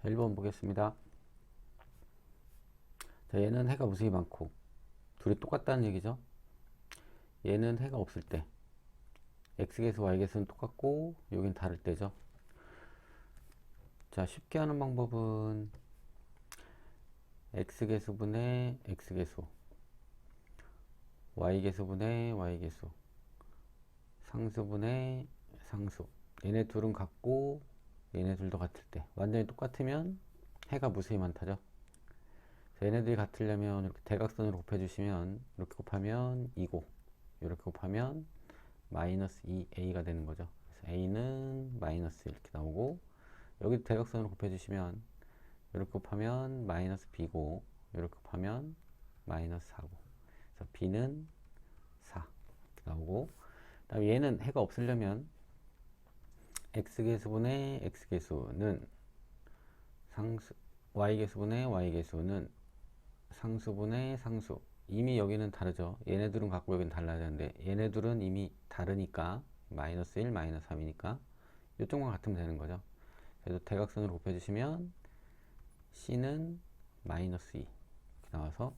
자, 1번 보겠습니다. 자, 얘는 해가 무수히 많고 둘이 똑같다는 얘기죠. 얘는 해가 없을 때 x계수 y계수는 똑같고 여긴 다를 때죠. 자, 쉽게 하는 방법은 x계수분의 x계수, y계수분의 y계수, 상수분의 상수. 얘네 둘은 같고 얘네 둘도 같을 때 완전히 똑같으면 해가 무수히 많다죠. 얘네들이 같으려면 이렇게 대각선으로 곱해주시면 이렇게 곱하면 2고 이렇게 곱하면 마이너스 2a가 되는 거죠. 그래서 a는 마이너스 이렇게 나오고 여기 대각선으로 곱해주시면 이렇게 곱하면 마이너스 b고 이렇게 곱하면 마이너스 4고 그래서 b는 4 이렇게 나오고 그다음에 얘는 해가 없으려면 x계수분의 x계수는 상수 y계수분의 y계수는 상수분의 상수. 이미 여기는 다르죠. 얘네들은 같고 여기는 달라야 되는데 얘네들은 이미 다르니까 마이너스 1, 마이너스 3이니까 이쪽만 같으면 되는 거죠. 그래서 대각선으로 곱해주시면 C는 마이너스 2 이렇게 나와서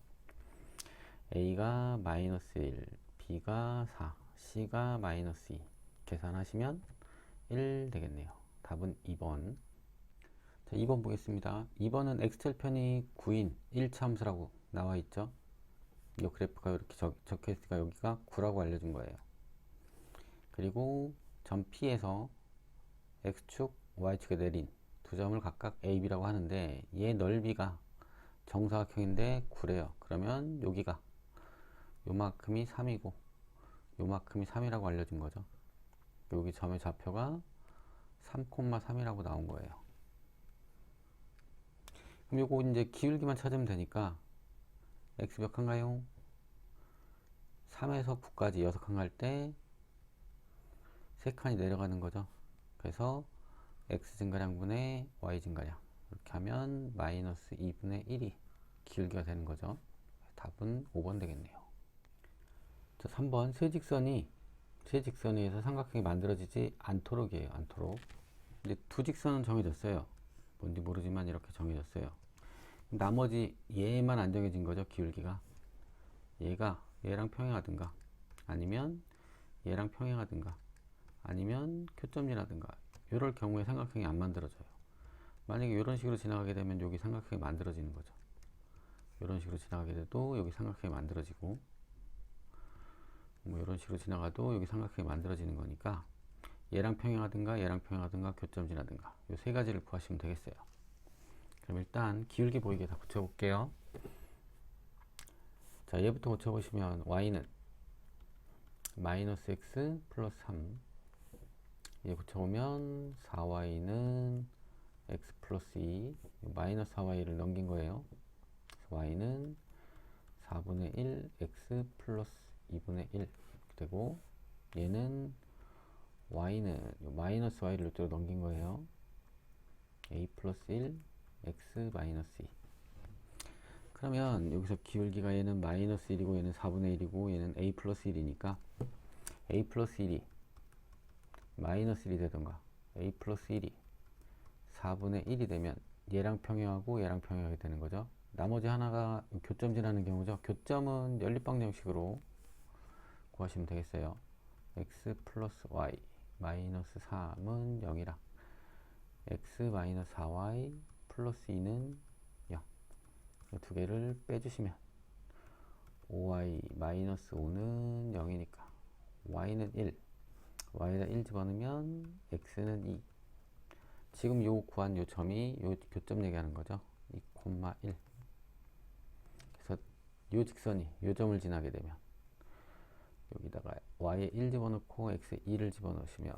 A가 마이너스 1, B가 4, C가 마이너스 2 계산하시면 1 되겠네요. 답은 2번. 자, 2번 보겠습니다. 2번은 x절편이 9인 1차함수라고 나와 있죠. 이 그래프가 이렇게 적혀 있으니까 여기가 9라고 알려준 거예요. 그리고 점 P에서 x축, y축에 내린 두 점을 각각 A, B라고 하는데 얘 넓이가 정사각형인데 9래요. 그러면 여기가 요만큼이 3이고 요만큼이 3이라고 알려준 거죠. 여기 점의 좌표가 3,3이라고 나온 거예요. 그럼 요거 이제 기울기만 찾으면 되니까 x 몇 칸가요? 3에서 9까지 6칸 갈 때 3칸이 내려가는 거죠. 그래서 x 증가량분의 y 증가량 이렇게 하면 마이너스 2분의 1이 기울기가 되는 거죠. 답은 5번 되겠네요. 자, 3번 세 직선에 의해서 삼각형이 만들어지지 않도록이에요. 않도록. 근데 두 직선은 정해졌어요. 뭔지 모르지만 이렇게 정해졌어요. 나머지 얘만 안 정해진 거죠. 기울기가. 얘가 얘랑 평행하든가 아니면 얘랑 평행하든가 아니면 교점이라든가 이럴 경우에 삼각형이 안 만들어져요. 만약에 이런 식으로 지나가게 되면 여기 삼각형이 만들어지는 거죠. 이런 식으로 지나가게 돼도 여기 삼각형이 만들어지고 뭐 이런 식으로 지나가도 여기 삼각형이 만들어지는 거니까 얘랑 평행하든가 얘랑 평행하든가 교점지나든가 이 세 가지를 구하시면 되겠어요. 그럼 일단 기울기 보이게 다 붙여볼게요. 자, 얘부터 붙여보시면 y는 마이너스 x 플러스 3 얘 붙여보면 4y는 x 플러스 2 마이너스 4y를 넘긴 거예요. y는 4분의 1 x 플러스 2분의 1 되고 얘는 y는 마이너스 y를 이쪽으로 넘긴 거예요. a 플러스 1 x 마이너스 2 그러면 여기서 기울기가 얘는 마이너스 1이고 얘는 4분의 1이고 얘는 a 플러스 1이니까 a 플러스 1이 마이너스 1이 되던가 a 플러스 1이 4분의 1이 되면 얘랑 평행하고 얘랑 평행하게 되는 거죠. 나머지 하나가 교점지라는 경우죠. 교점은 연립방정식으로 구하시면 되겠어요. x 플러스 y 마이너스 3은 0이라 x 마이너스 4y 플러스 2는 0. 이 두 개를 빼주시면 5y 마이너스 5는 0이니까 y는 1 y에다 1 집어넣으면 x는 2. 지금 요 구한 요 점이 요 교점 얘기하는 거죠. 2,1. 그래서 요 직선이 요 점을 지나게 되면 여기다가 y에 1 집어넣고 x에 2를 집어넣으시면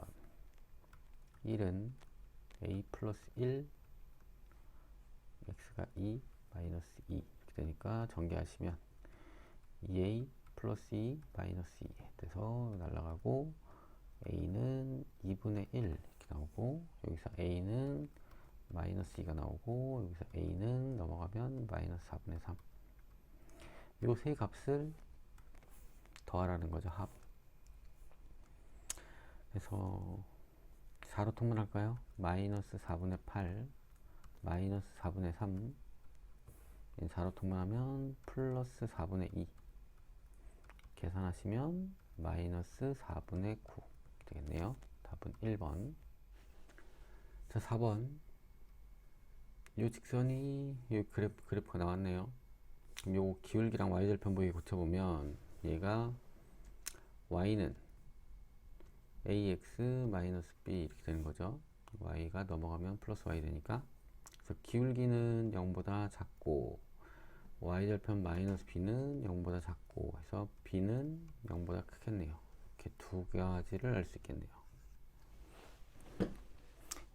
1은 a 플러스 1 x가 2 마이너스 2 이렇게 되니까 전개하시면 2a 플러스 2 마이너스 2 돼서 날라가고 a는 2분의 1 이렇게 나오고 여기서 a는 마이너스 2가 나오고 여기서 a는 넘어가면 마이너스 4분의 3 요 세 값을 더하라는 거죠. 합. 그래서 4로 통분할까요? 마이너스 4분의 8 마이너스 4분의 3 4로 통분하면 플러스 4분의 2 계산하시면 마이너스 4분의 9 되겠네요. 답은 1번. 자, 4번. 이 직선이 이 그래프가 나왔네요. 그럼 요 기울기랑 y절편 보기 고쳐보면 얘가 y는 ax-b 이렇게 되는 거죠. y가 넘어가면 플러스 y 되니까. 그래서 기울기는 0보다 작고 y절편 마이너스 b는 0보다 작고 해서 b는 0보다 크겠네요. 이렇게 두 가지를 알 수 있겠네요.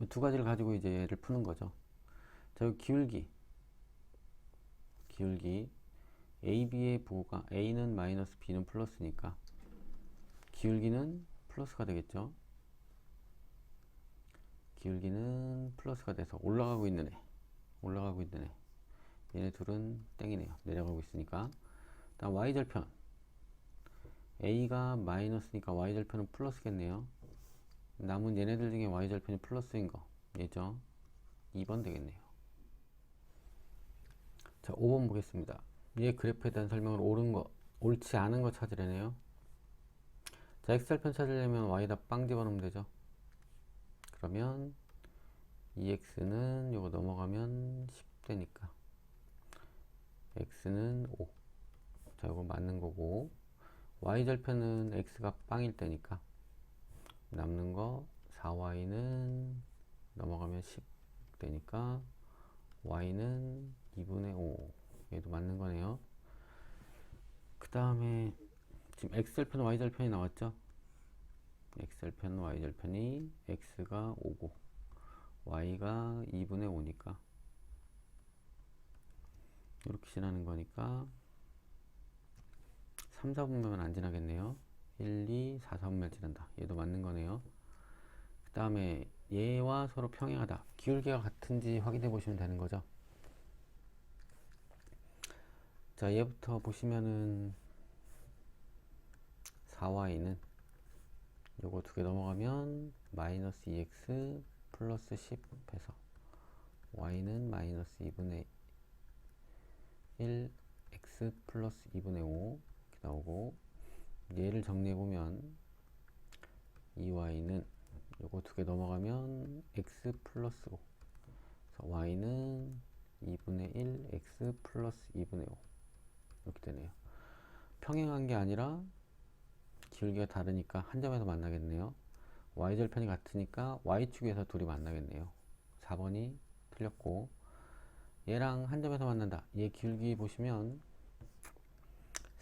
이 두 가지를 가지고 이제 얘를 푸는 거죠. 자, 여기 기울기 AB의 부호가 A는 마이너스 B는 플러스니까 기울기는 플러스가 되겠죠. 기울기는 플러스가 돼서 올라가고 있는 애 얘네 둘은 땡이네요. 내려가고 있으니까. 다음 Y절편 A가 마이너스니까 Y절편은 플러스겠네요. 남은 얘네들 중에 Y절편이 플러스인 거 얘죠. 2번 되겠네요. 자, 5번 보겠습니다. 얘 그래프에 대한 설명을 옳지 않은 거 찾으려네요. 자, x절편 찾으려면 y에다 빵 집어넣으면 되죠. 그러면 2x는 요거 넘어가면 10 되니까 x는 5. 자, 요거 맞는 거고 y절편은 x가 빵일 때니까 남는 거 4y는 넘어가면 10 되니까 y는 2분의 5. 얘도 맞는 거네요. 그 다음에 지금 x절편, y절편이 나왔죠? x절편, y절편이 x가 5고 y가 2분의 5니까 이렇게 지나는 거니까 3, 4분면은 안 지나겠네요. 1, 2, 4, 4분면 지난다. 얘도 맞는 거네요. 그 다음에 얘와 서로 평행하다. 기울기가 같은지 확인해 보시면 되는 거죠. 자, 얘부터 보시면은 4y는 요거 두 개 넘어가면 마이너스 2x 플러스 10 해서 y는 마이너스 2분의 1 x 플러스 2분의 5 이렇게 나오고 얘를 정리해보면 2y는 요거 두 개 넘어가면 x 플러스 5 그래서 y는 2분의 1 x 플러스 2분의 5 이렇게 되네요. 평행한 게 아니라 기울기가 다르니까 한 점에서 만나겠네요. y절편이 같으니까 y축에서 둘이 만나겠네요. 4번이 틀렸고 얘랑 한 점에서 만난다. 얘 기울기 보시면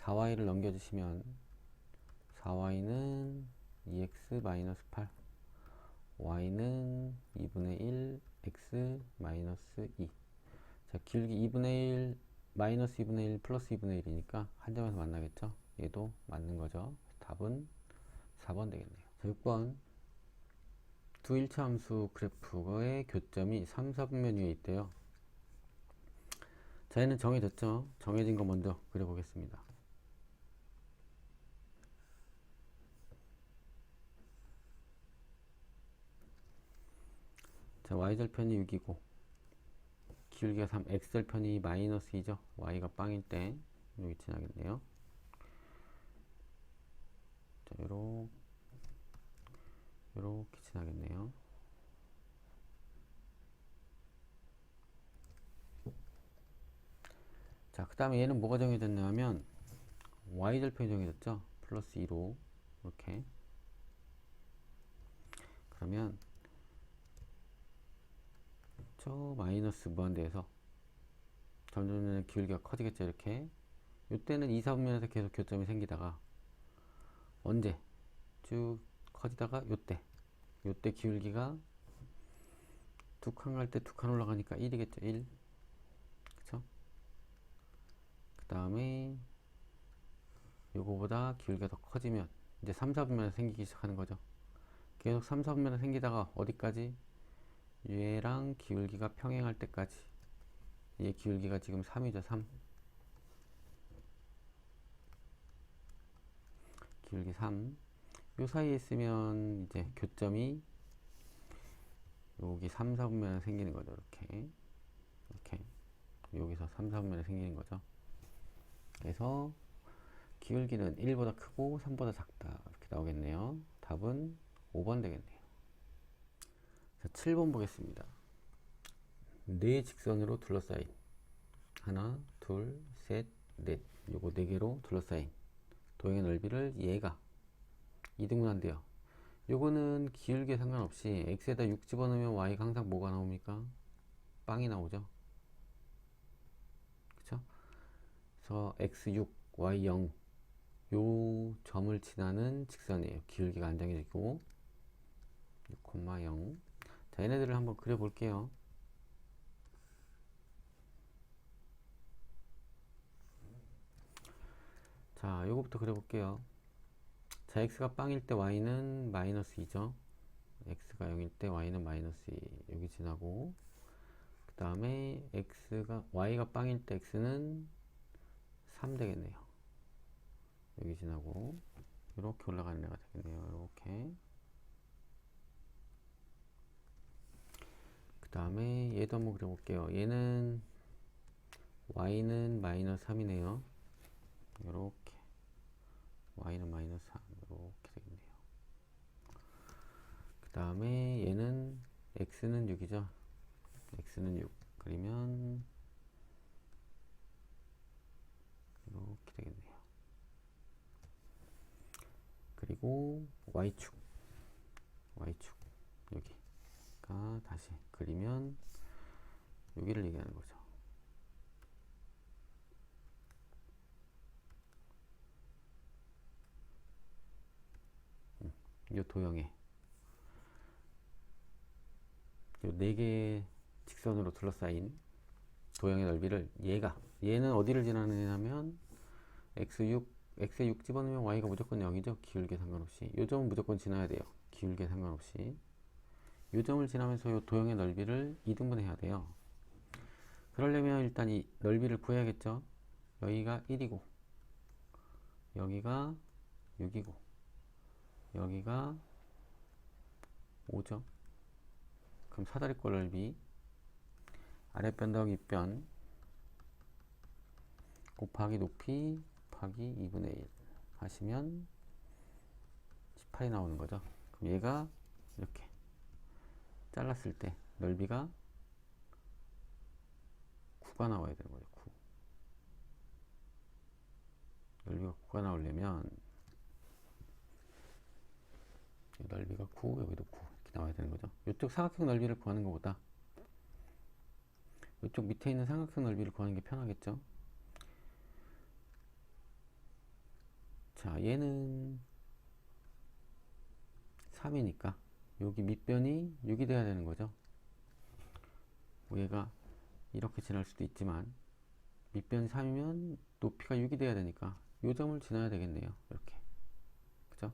4y를 넘겨주시면 4y는 2x-8 y는 2분의 1 x-2 자, 기울기 2분의 1 마이너스 2분의 1 플러스 2분의 1이니까 한 점에서 만나겠죠. 얘도 맞는 거죠. 답은 4번 되겠네요. 자, 6번 두 일차 함수 그래프의 교점이 3, 4분면 위에 있대요. 자, 얘는 정해졌죠. 정해진 거 먼저 그려보겠습니다. 자, y절편이 6이고 기울기가 3, x절편이 마이너스 2죠. y가 빵일 때 여기 지나겠네요. 자, 요렇게 지나겠네요. 자, 그 다음에 얘는 뭐가 정해졌냐면 y절편이 정해졌죠. 플러스 2로 이렇게 그러면 저 마이너스 무한대에서 점점 기울기가 커지겠죠. 이렇게 이때는 2, 4분면에서 계속 교점이 생기다가 언제 쭉 커지다가 요때 기울기가 두 칸 갈 때 두 칸 올라가니까 1이겠죠. 1 그쵸? 그 다음에 요거보다 기울기가 더 커지면 이제 3, 4분면에 생기기 시작하는 거죠. 계속 3, 4분면에 생기다가 어디까지? 얘랑 기울기가 평행할 때까지. 얘 기울기가 지금 3이죠. 3 기울기 3 요 사이에 있으면 이제 교점이 여기 3, 4분면에 생기는 거죠. 이렇게 이렇게 여기서 3, 4분면에 생기는 거죠. 그래서 기울기는 1보다 크고 3보다 작다 이렇게 나오겠네요. 답은 5번 되겠네요. 자, 7번 보겠습니다. 네 직선으로 둘러싸인 하나, 둘, 셋, 넷 요거 4개로 둘러싸인 도형의 넓이를 얘가 2등분한대요. 요거는 기울기에 상관없이 x에다 6 집어넣으면 y가 항상 뭐가 나옵니까? 빵이 나오죠. 그쵸? 그래서 x6, y0 요 점을 지나는 직선이에요. 기울기가 안 정해지고 6,0. 자, 얘네들을 한번 그려볼게요. 자, 요거부터 그려볼게요. 자, x가 빵일 때 y는 마이너스 2죠. x가 0일 때 y는 마이너스 2 여기 지나고, 그 다음에 y가 빵일 때 x는 3 되겠네요. 여기 지나고 이렇게 올라가는 애가 되겠네요. 이렇게. 그 다음에 얘도 한번 그려볼게요. 얘는 y는 마이너스 3이네요. 이렇게 y는 마이너스 3 이렇게 되겠네요. 그 다음에 얘는 x는 6이죠. x는 6 그리면 이렇게 되겠네요. 그리고 y축 여기가 다시 그리면 여기를 얘기하는 거죠. 이 도형에 이 4개의 직선으로 둘러싸인 도형의 넓이를 얘는 어디를 지나느냐면 x에 6 집어넣으면 y가 무조건 0이죠. 기울기에 상관없이. 이 점은 무조건 지나야 돼요. 기울기에 상관없이. 이 점을 지나면서 이 도형의 넓이를 2등분 해야 돼요. 그러려면 일단 이 넓이를 구해야겠죠. 여기가 1이고 여기가 6이고 여기가 5죠. 그럼 사다리꼴 넓이 아랫변 더하기 윗변 곱하기 높이 곱하기 2분의 1 하시면 18이 나오는 거죠. 그럼 얘가 이렇게 잘랐을 때 넓이가 9가 나와야 되는 거죠. 9. 넓이가 9가 나오려면 넓이가 9, 여기도 9 이렇게 나와야 되는 거죠. 이쪽 사각형 넓이를 구하는 것보다 이쪽 밑에 있는 삼각형 넓이를 구하는 게 편하겠죠. 자, 얘는 3이니까 여기 밑변이 6이 돼야 되는 거죠. 얘가 이렇게 지날 수도 있지만 밑변이 3이면 높이가 6이 돼야 되니까 이 점을 지나야 되겠네요. 이렇게. 그죠?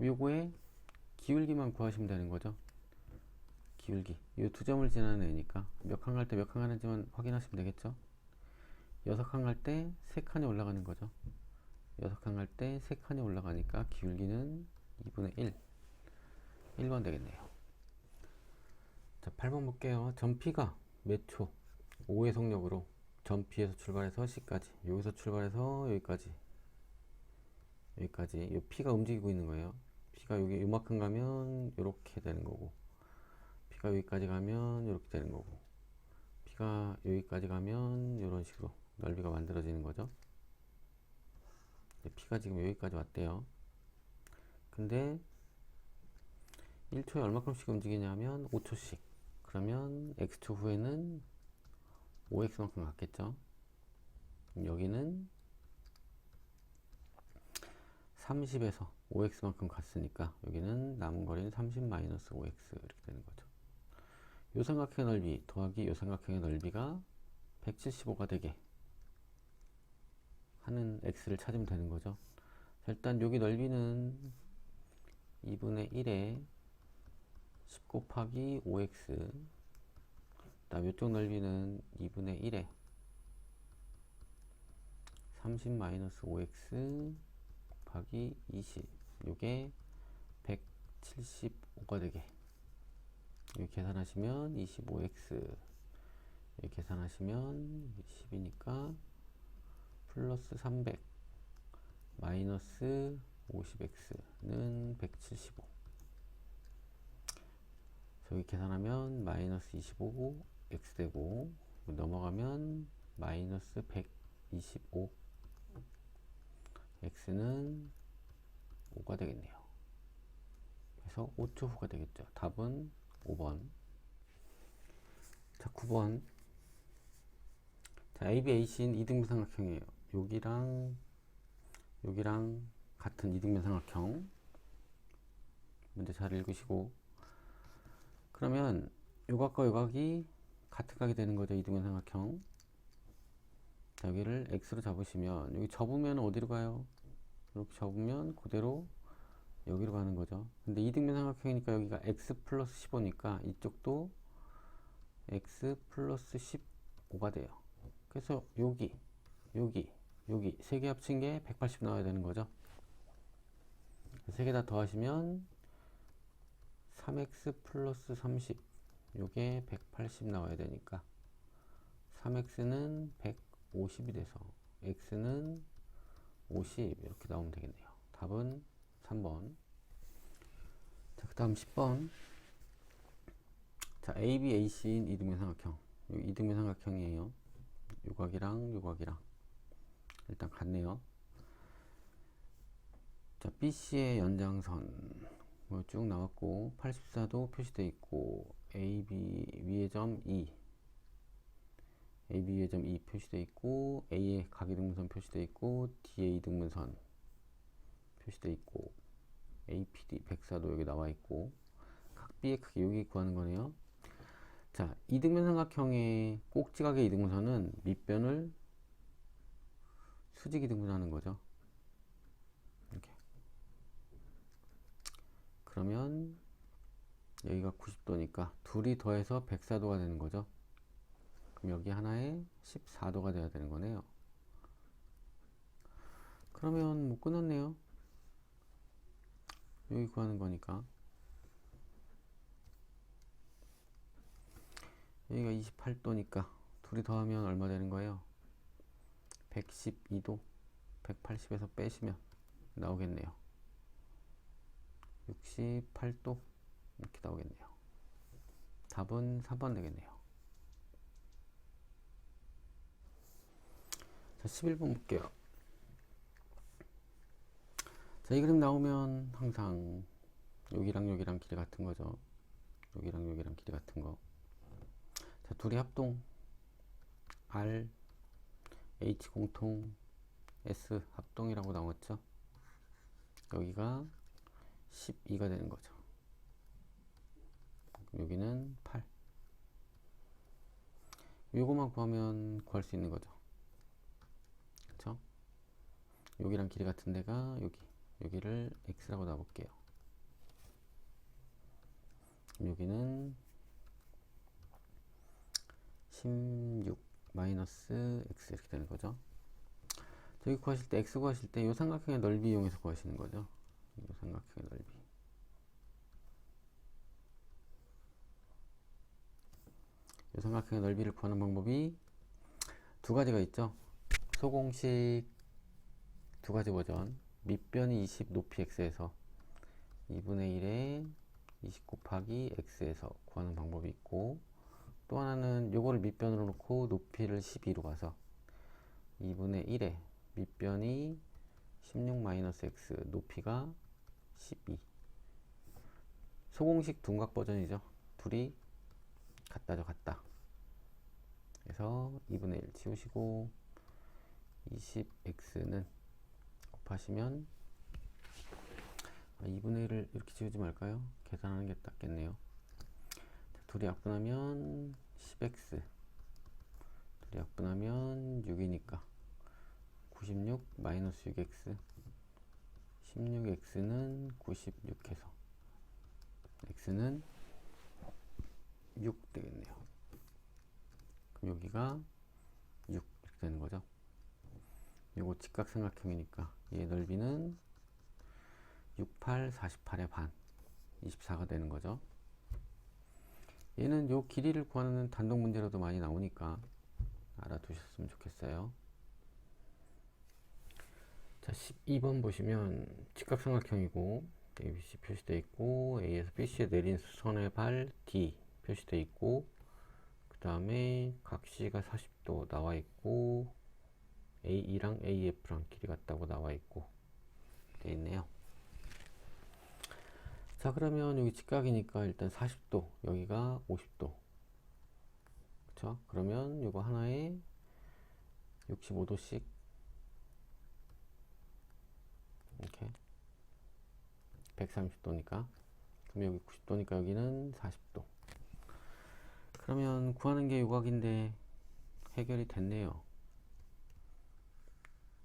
요거에 기울기만 구하시면 되는 거죠. 기울기. 이 두 점을 지나는 애니까 몇 칸 갈 때 몇 칸 가는지만 확인하시면 되겠죠. 6칸 갈 때 3칸이 올라가는 거죠. 6칸 갈 때 3칸이 올라가니까 기울기는 2분의 1. 1번 되겠네요. 자, 8번 볼게요. 점 P가 몇 초? 5의 속력으로 점 P에서 출발해서 C까지, 여기서 출발해서 여기까지 이 P가 움직이고 있는 거예요. P가 여기 요만큼 가면 이렇게 되는 거고, P가 여기까지 가면 이렇게 되는 거고, P가 여기까지 가면 이런 식으로 넓이가 만들어지는 거죠. P가 지금 여기까지 왔대요. 근데 1초에 얼마큼씩 움직이냐면 5초씩. 그러면 X초 후에는 5X만큼 갔겠죠. 여기는 30에서 5X만큼 갔으니까 여기는 남은 거리는 30-5X 이렇게 되는 거죠. 요 삼각형의 넓이 더하기 요 삼각형의 넓이가 175가 되게 하는 X를 찾으면 되는 거죠. 자, 일단 여기 넓이는 2분의 1에 10 곱하기 5x, 그다음 이쪽 넓이는 2분의 1에 30-5x 곱하기 20, 요게 175가 되게 이렇게 계산하시면 25x 이렇게 계산하시면 10이니까 플러스 300 마이너스 50x는 175. 저기 계산하면 마이너스 25 x 되고 넘어가면 마이너스 125 x는 5가 되겠네요. 그래서 5초 후가 되겠죠. 답은 5번. 자, 9번. 자, ABAC인 이등변 삼각형이에요. 여기랑 같은 이등변 삼각형. 문제 잘 읽으시고. 그러면 요각과 요각이 같은 각이 되는 거죠. 이등변 삼각형. 자, 여기를 x로 잡으시면 여기 접으면 어디로 가요? 이렇게 접으면 그대로 여기로 가는 거죠. 근데 이등변 삼각형이니까 여기가 x 플러스 15니까 이쪽도 x 플러스 15가 돼요. 그래서 여기 세 개 합친 게 180 나와야 되는 거죠. 세 개 다 더하시면 3x 플러스 30 요게 180 나와야 되니까 3x는 150이 돼서 x는 50 이렇게 나오면 되겠네요. 답은 3번. 자, 그 다음 10번. 자, ABAC인 이등변 삼각형. 이등변 삼각형이에요. 요각이랑 요각이랑 일단 같네요. 자, BC의 연장선 뭐 쭉 나왔고 84도 표시되어 있고 AB 위의 점 E AB 위의 점 E 표시되어 있고 A의 각이등분선 표시되어 있고 D의 이등분선 표시되어 있고 APD 104도 여기 나와 있고 각 B의 크기 여기 구하는 거네요. 자, 이등변 삼각형의 꼭지각의 이등분선은 밑변을 수직 이등분하는 거죠. 이렇게. 그러면 여기가 90도니까 둘이 더해서 104도가 되는 거죠. 그럼 여기 하나에 14도가 돼야 되는 거네요. 그러면 뭐 끝났네요. 여기 구하는 거니까. 여기가 28도니까 둘이 더하면 얼마 되는 거예요? 112도 180에서 빼시면 나오겠네요. 68도 이렇게 나오겠네요. 답은 4번 되겠네요. 자, 11번 볼게요. 자, 이 그림 나오면 항상 여기랑 여기랑 길이 같은 거죠. 여기랑 여기랑 길이 같은 거. 자, 둘이 합동 R, H 공통, S 합동이라고 나왔죠. 여기가 12가 되는 거죠. 여기는 8. 요거만 구하면 구할 수 있는 거죠. 그쵸? 여기랑 길이 같은 데가 여기를 x라고 놔볼게요. 여기는 16 마이너스 x 이렇게 되는 거죠. 여기 구하실 때 x 구하실 때 이 삼각형의 넓이 이용해서 구하시는 거죠. 이 삼각형의 넓이. 이 삼각형의 넓이를 구하는 방법이 두 가지가 있죠. 소공식 두 가지 버전. 밑변이 20 높이 x에서 2분의 1에 20 곱하기 x에서 구하는 방법이 있고, 또 하나는 요거를 밑변으로 놓고 높이를 12로 가서 2분의 1에 밑변이 16 마이너스 x 높이가 12. 소공식 둔각 버전이죠. 둘이 같다죠. 같다. 그래서 2분의 1 지우시고 20x는 곱하시면 2분의 1을 이렇게 지우지 말까요? 계산하는 게 낫겠네요. 둘이 약분하면 10x, 둘이 약분하면 6이니까 96 마이너스 6x, 16x는 96 해서 x는 6 되겠네요. 그럼 여기가 6 이렇게 되는 거죠. 요거 직각삼각형이니까 얘 넓이는 68, 48의 반, 24가 되는 거죠. 얘는 요 길이를 구하는 단독 문제로도 많이 나오니까 알아두셨으면 좋겠어요. 자, 12번 보시면 직각삼각형이고 ABC 표시되어 있고 A에서 BC에 내린 수선의 발 D 표시되어 있고 그 다음에 각C가 40도 나와 있고 AE랑 AF랑 길이 같다고 나와 있고 되어 있네요. 자, 그러면 여기 직각이니까 일단 40도, 여기가 50도. 그쵸? 그러면 이거 하나에 65도씩 이렇게 130도니까, 그럼 여기 90도니까 여기는 40도. 그러면 구하는 게 요각인데 해결이 됐네요.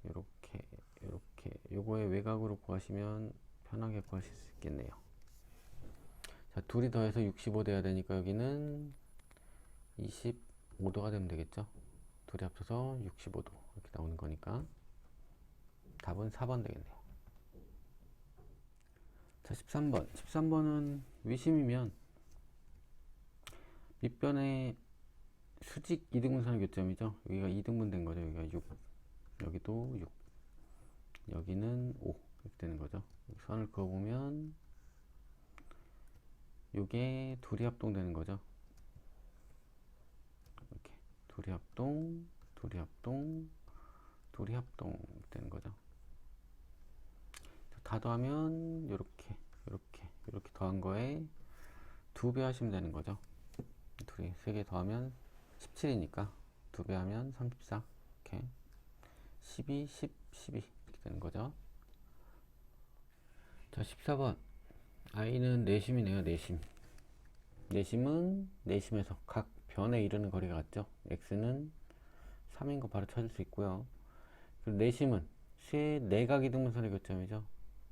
요렇게 요렇게 요거의 외곽으로 구하시면 편하게 구하실 수 있겠네요. 자, 둘이 더해서 65 돼야 되니까 여기는 25도가 되면 되겠죠. 둘이 합쳐서 65도 이렇게 나오는 거니까 답은 4번 되겠네요. 자, 13번. 13번은 위심이면 밑변의 수직 이등분선의 교점이죠. 여기가 2등분 된 거죠. 여기가 6, 여기도 6, 여기는 5 이렇게 되는 거죠. 선을 그어보면 이게 둘이 합동되는 거죠. 이렇게 둘이 합동, 둘이 합동, 둘이 합동 되는 거죠. 다 더하면 이렇게 이렇게 더한 거에 2배 하시면 되는 거죠. 둘이 3개 더하면 17이니까 2배 하면 34 이렇게 12, 10, 12 이렇게 되는 거죠. 자, 14번 i는 내심이네요. 내심. 내심은 내심에서 각 변에 이르는 거리가 같죠. x는 3인 거 바로 찾을 수 있고요. 그리고 내심은 세 내각이등분선의 교점이죠.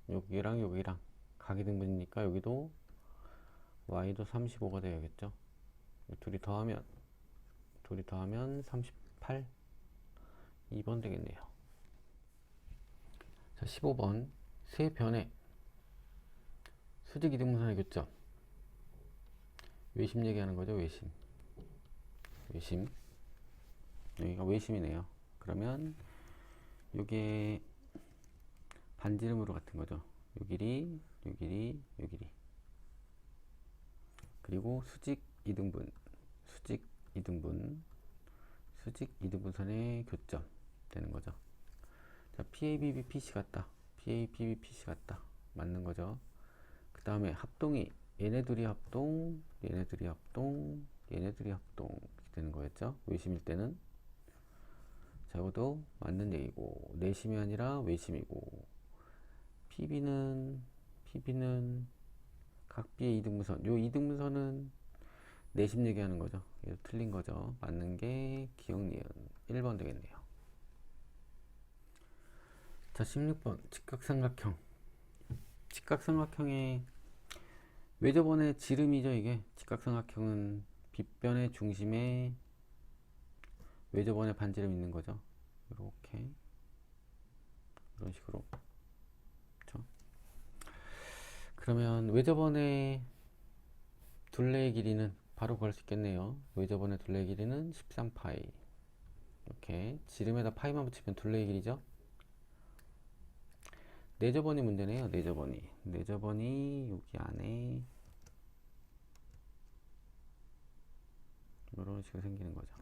여기랑 여기랑 각이등분이니까 여기도 y도 35가 되어야겠죠. 둘이 더하면 38 2번 되겠네요. 자, 15번 세 변의 수직 이등분선의 교점. 외심 얘기하는 거죠. 외심. 외심. 여기가 외심이네요. 그러면 요게 반지름으로 같은 거죠. 요 길이, 요 길이, 요 길이. 그리고 수직 이등분, 수직 이등분, 수직 이등분선의 교점 되는 거죠. 자, PABB PC 같다. PABB PC 같다. 맞는 거죠. 그 다음에 합동이 얘네들이 합동, 얘네들이 합동, 얘네들이 합동 이렇게 되는 거였죠. 외심일 때는. 자, 이것도 맞는 얘기고, 내심이 아니라 외심이고, PB는 각비의 이등분선. 요 이등분선은 내심 얘기하는 거죠. 이거 틀린 거죠. 맞는 게 기억, 니은 1번 되겠네요. 자, 16번 직각삼각형. 직각삼각형의 외접원의 지름이죠. 이게 직각삼각형은 빗변의 중심에 외접원의 반지름 있는 거죠. 이렇게 이런 식으로. 그렇죠? 그러면 외접원의 둘레의 길이는 바로 구할 수 있겠네요. 외접원의 둘레의 길이는 13파이. 이렇게 지름에다 파이만 붙이면 둘레의 길이죠. 내접원이 문제네요. 내접원이 여기 안에 이런 식으로 생기는 거죠.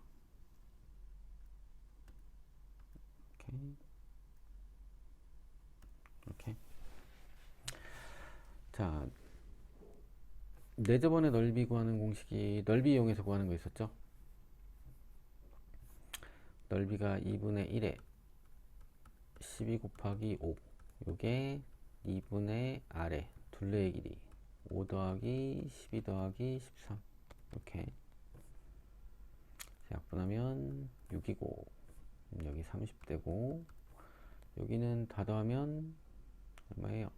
이렇게. 자, 내접원의 넓이 구하는 공식이 넓이 이용해서 구하는 거 있었죠. 넓이가 2분의 1에 12 곱하기 5. 요게 2분의 R에 둘레의 길이 5 더하기 12 더하기 13 이렇게 약분하면 6이고 여기 30되고 여기는 다 더하면 얼마예요?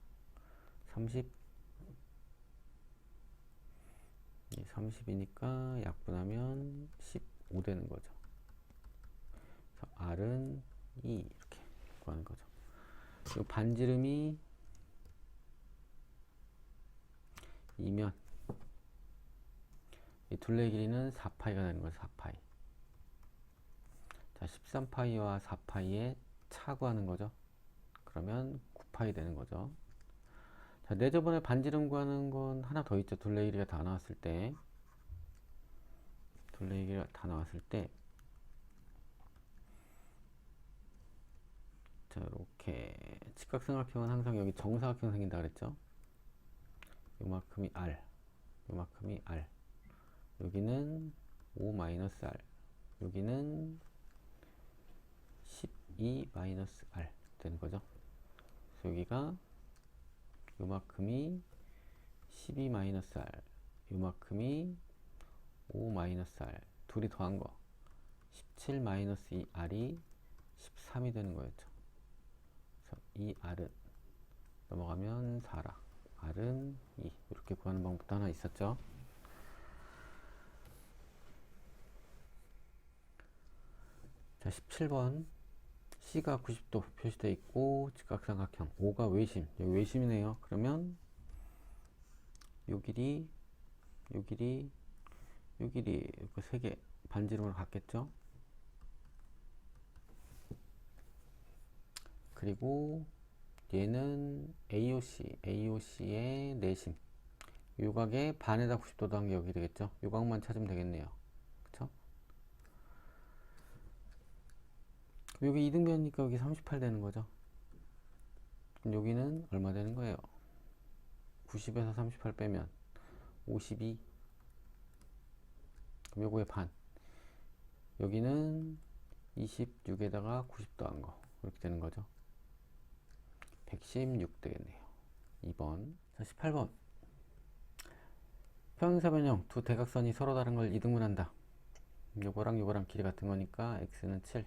30이니까 약분하면 15 되는 거죠. 그래서 R은 2 이렇게 구하는 거죠. 그리고 반지름이 2면 이 둘레의 길이는 4파이가 되는 거죠. 4파이. 자, 13파이와 4파이의 차 구하는 거죠. 그러면 9파이 되는 거죠. 자, 네 저번에 반지름 구하는 건 하나 더 있죠. 둘레의 길이가 다 나왔을 때. 둘레의 길이가 다 나왔을 때. 자, 이렇게 직각삼각형은 항상 여기 정사각형 생긴다 그랬죠. 요만큼이 r, 요만큼이 r. 여기는 5-r, 여기는 12-r 되는 거죠. 그래서 여기가 요만큼이 12-r, 요만큼이 5-r, 둘이 더한 거 17-2r이 13이 되는 거였죠. 그래서 이 r은 넘어가면 4라, r은 2. 이렇게 구하는 방법도 하나 있었죠. 자, 17번 C가 90도 표시되어 있고 직각삼각형 5가 외심, 여기 외심이네요. 그러면 요 길이, 요 길이, 요 길이 이렇게 세 개 반지름으로 갔겠죠. 그리고 얘는 AOC, AOC의 내심, 요각의 반에다 90도 더한 게 여기 되겠죠. 요각만 찾으면 되겠네요. 그쵸? 여기 이등변이니까 여기 38 되는 거죠. 그럼 여기는 얼마 되는 거예요? 90에서 38 빼면 52. 그럼 요거의 반. 여기는 26에다가 90 더한 거. 이렇게 되는 거죠. 116 되겠네요. 2번. 자, 18번. 평행사변형 두 대각선이 서로 다른 걸 이등분한다. 요거랑 요거랑 길이 같은 거니까 x는 7.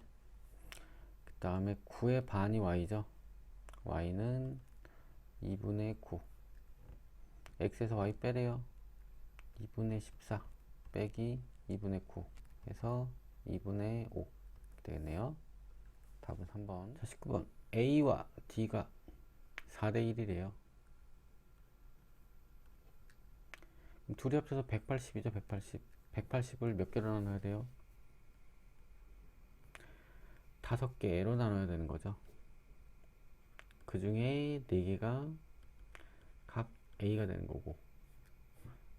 그 다음에 9의 반이 y죠. y는 2분의 9. x에서 y 빼래요. 2분의 14 빼기 2분의 9 해서 2분의 5 되겠네요. 답은 3번. 자, 19번. a와 d가 4대 1이래요. 둘이 합쳐서 180이죠. 180. 180을 몇 개로 나눠야 돼요? 5개로 나눠야 되는 거죠. 그 중에 4개가 각 A가 되는 거고,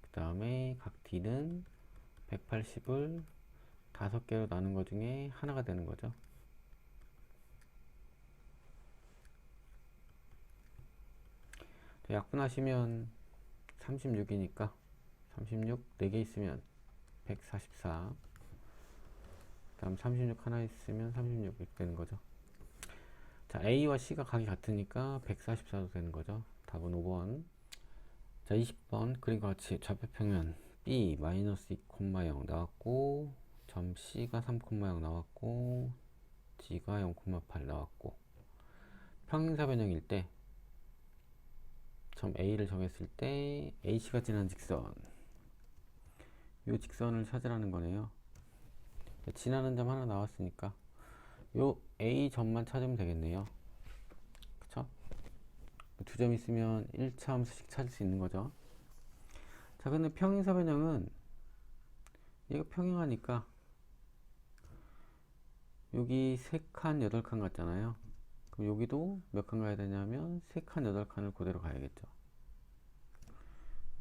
그 다음에 각 D는 180을 5개로 나눈 것 중에 하나가 되는 거죠. 약분하시면 36이니까 36 4개 있으면 144, 다음 36 하나 있으면 36 이렇게 되는 거죠. 자, A와 C가 각이 같으니까 144도 되는 거죠. 답은 5번. 자, 20번 그림과 같이 좌표평면 B-2,0 나왔고, 점 C가 3,0 나왔고, D가 0,8 나왔고, 평행사변형일 때 점 A를 정했을 때 AC가 지난 직선, 이 직선을 찾으라는 거네요. 지나는 점 하나 나왔으니까 요 A 점만 찾으면 되겠네요. 그쵸? 두 점 있으면 1차 함수씩 찾을 수 있는 거죠. 자, 근데 평행사변형은 얘가 평행하니까 여기 3칸 8칸 같잖아요. 그럼 여기도 몇 칸 가야 되냐면 3칸 8칸을 그대로 가야겠죠.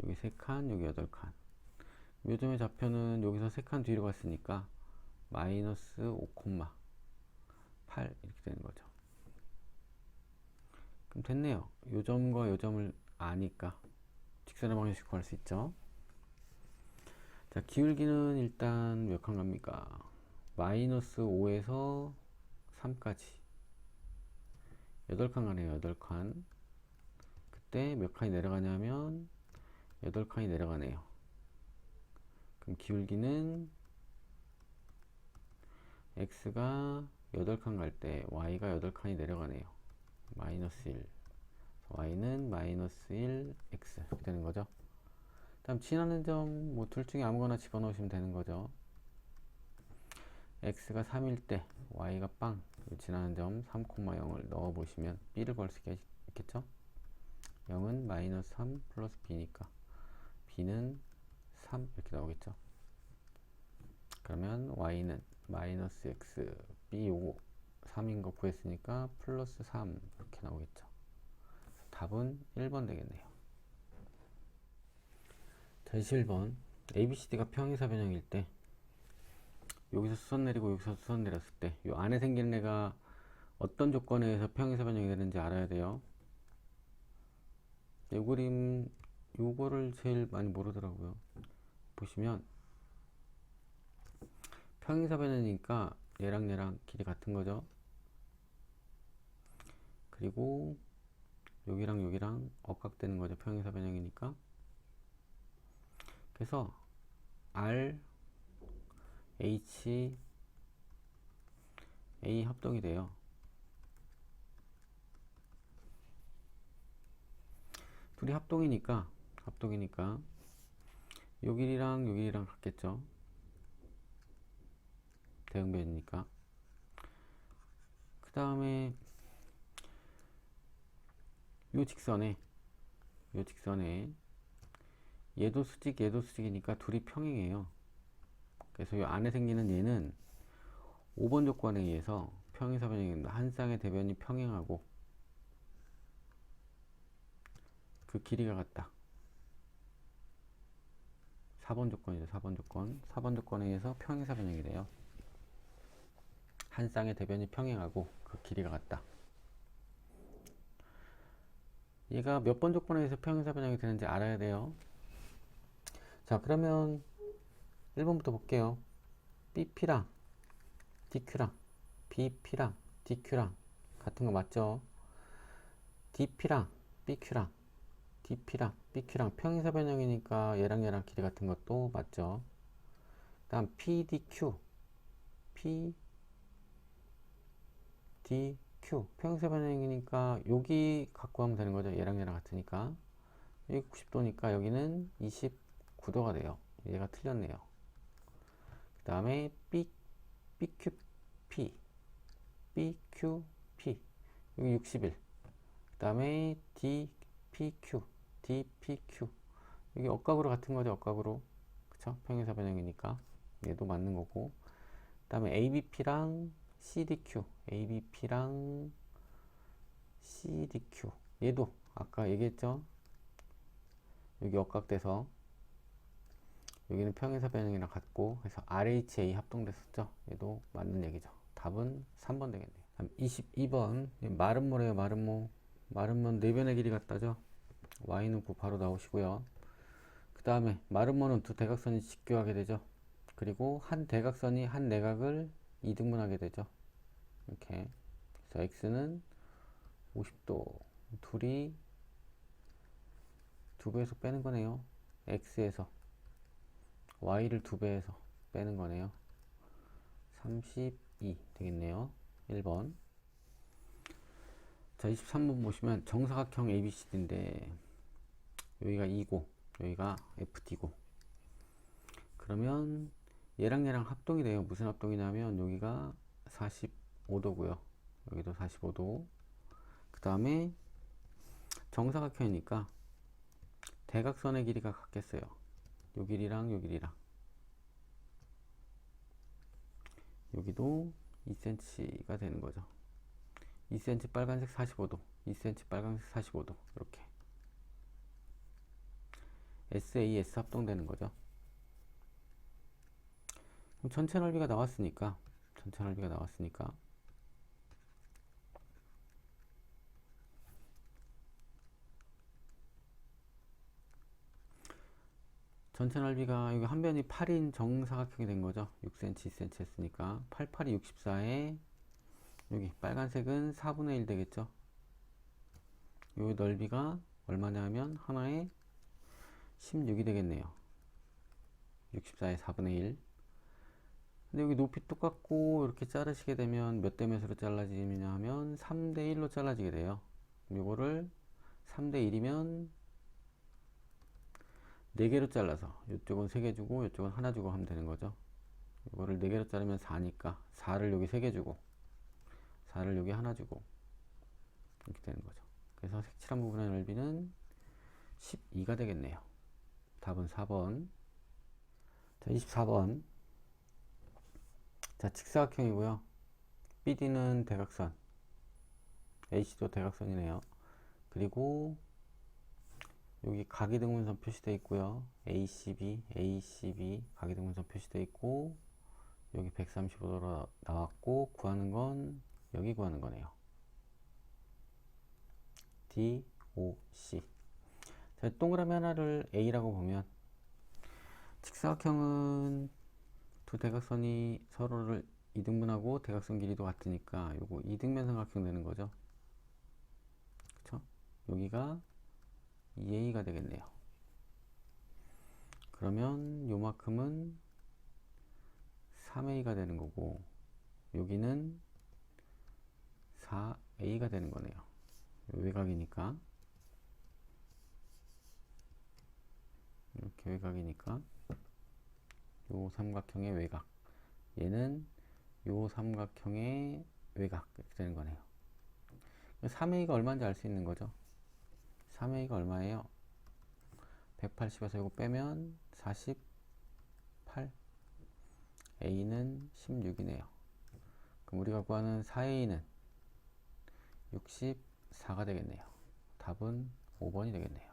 여기 3칸, 여기 8칸. 요점의 좌표는 여기서 3칸 뒤로 갔으니까 마이너스 5,8 이렇게 되는 거죠. 그럼 됐네요. 요점과 요점을 아니까 직선의 방정식 구할 수 있죠. 자, 기울기는 일단 몇 칸 갑니까? 마이너스 5에서 3까지 8칸 가네요. 8칸. 그때 몇 칸이 내려가냐면 8칸이 내려가네요. 그럼 기울기는 x가 8칸 갈 때 y가 8칸이 내려가네요. 마이너스 1. y는 마이너스 1 x 이렇게 되는 거죠. 다음 지나는 점 뭐 둘 중에 아무거나 집어넣으시면 되는 거죠. x가 3일 때 y가 빵, 지나는 점 3,0을 넣어 보시면 b를 구할 수 있겠죠. 0은 마이너스 3 플러스 b니까 b는 3 이렇게 나오겠죠. 그러면 y는 마이너스 x b5 3인 거 구했으니까 플러스 3 이렇게 나오겠죠. 답은 1번 되겠네요. 자, 21번 ABCD가 평행사 변형일 때 여기서 수선 내리고 여기서 수선 내렸을 때 이 안에 생기는 애가 어떤 조건에 의해서 평행사 변형이 되는지 알아야 돼요. 이 그림 요거를 제일 많이 모르더라고요. 보시면 평행사 변형이니까 얘랑 얘랑 길이 같은 거죠. 그리고 여기랑 여기랑 억각되는 거죠. 평행사 변형이니까. 그래서 R, H, A 합동이 돼요. 둘이 합동이니까 요 길이랑 요 길이랑 같겠죠. 대응변이니까. 그 다음에 요 직선에 얘도 수직 얘도 수직이니까 둘이 평행해요. 그래서 이 안에 생기는 얘는 5번 조건에 의해서 평행사 변형입니다. 한 쌍의 대변이 평행하고 그 길이가 같다. 4번 조건이죠. 4번 조건에 의해서 평행사 변형이 돼요. 한 쌍의 대변이 평행하고 그 길이가 같다. 얘가 몇 번 조건에 의해서 평행사 변형이 되는지 알아야 돼요. 자, 그러면 1번부터 볼게요. BP랑 DQ랑 BP랑 DQ랑 같은 거 맞죠? DP랑 BQ랑 평행사 변형이니까 얘랑 얘랑 길이 같은 것도 맞죠? 다음 PDQ 평행사 변형이니까 여기 갖고 하면 되는 거죠. 얘랑 얘랑 같으니까 여기 90도니까 여기는 29도가 돼요. 얘가 틀렸네요. 그 다음에 BQP 여기 61. 그 다음에 DPQ 여기 억각으로 같은 거죠. 억각으로. 그쵸? 평행사 변형이니까 얘도 맞는 거고. 그 다음에 ABP랑 CDQ 얘도 아까 얘기했죠. 여기 억각돼서 여기는 평행사 변형이랑 같고 해서 RHA 합동됐었죠. 얘도 맞는 얘기죠. 답은 3번 되겠네요. 22번 마름모래요. 마름모 4변의 길이 같다죠. y는 9 바로 나오시고요. 그 다음에 마름모는 두 대각선이 직교하게 되죠. 그리고 한 대각선이 한 내각을 이등분하게 되죠. 이렇게. 그래서 x는 50도 둘이 두 배에서 빼는 거네요. x에서 y를 두 배에서 빼는 거네요. 32 되겠네요. 1번. 자, 23번 보시면 정사각형 ABCD인데 여기가 2고 여기가 FD고 그러면 얘랑 얘랑 합동이 돼요. 무슨 합동이냐면 여기가 45도고요. 여기도 45도. 그 다음에 정사각형이니까 대각선의 길이가 같겠어요. 요 길이랑 요 길이랑 여기도 2cm가 되는 거죠. 2cm 빨간색 45도 2cm 빨간색 45도 이렇게 SAS 합동되는 거죠. 그럼 전체 넓이가 나왔으니까 전체 넓이가 여기 한 변이 8인 정사각형이 된 거죠. 6cm 2cm 했으니까 88이 64에 여기 빨간색은 4분의 1 되겠죠. 요 넓이가 얼마냐 하면 하나에 16이 되겠네요. 64에 4분의 1. 근데 여기 높이 똑같고 이렇게 자르시게 되면 몇 대 몇으로 잘라지느냐 하면 3대 1로 잘라지게 돼요. 요거를 3대 1이면 4개로 잘라서 이쪽은 3개 주고 이쪽은 하나 주고 하면 되는 거죠. 이거를 4개로 자르면 4니까 4를 여기 3개 주고 4를 여기 하나 주고 이렇게 되는 거죠. 그래서 색칠한 부분의 넓이는 12가 되겠네요. 답은 4번. 자, 24번 자, 직사각형이고요. BD는 대각선, AC도 대각선이네요. 그리고 여기 가기등분선 표시되어 있고요. ACB 가기등분선 표시되어 있고, 여기 135도로 나왔고, 구하는 건 여기 구하는 거네요. DOC. 자, 동그라미 하나를 A라고 보면, 직사각형은 두 대각선이 서로를 이등분하고 대각선 길이도 같으니까 요거 이등변 삼각형 되는 거죠. 그쵸? 여기가 2A가 되겠네요. 그러면 요만큼은 3A가 되는 거고, 여기는 4A가 되는 거네요. 외곽이니까. 이렇게 외곽이니까 요 삼각형의 외곽, 얘는 요 삼각형의 외곽, 이렇게 되는 거네요. 3A가 얼마인지 알 수 있는 거죠. 3A가 얼마예요? 180에서 이거 빼면 48, A는 16이네요. 그럼 우리가 구하는 4A는 64가 되겠네요. 답은 5번이 되겠네요.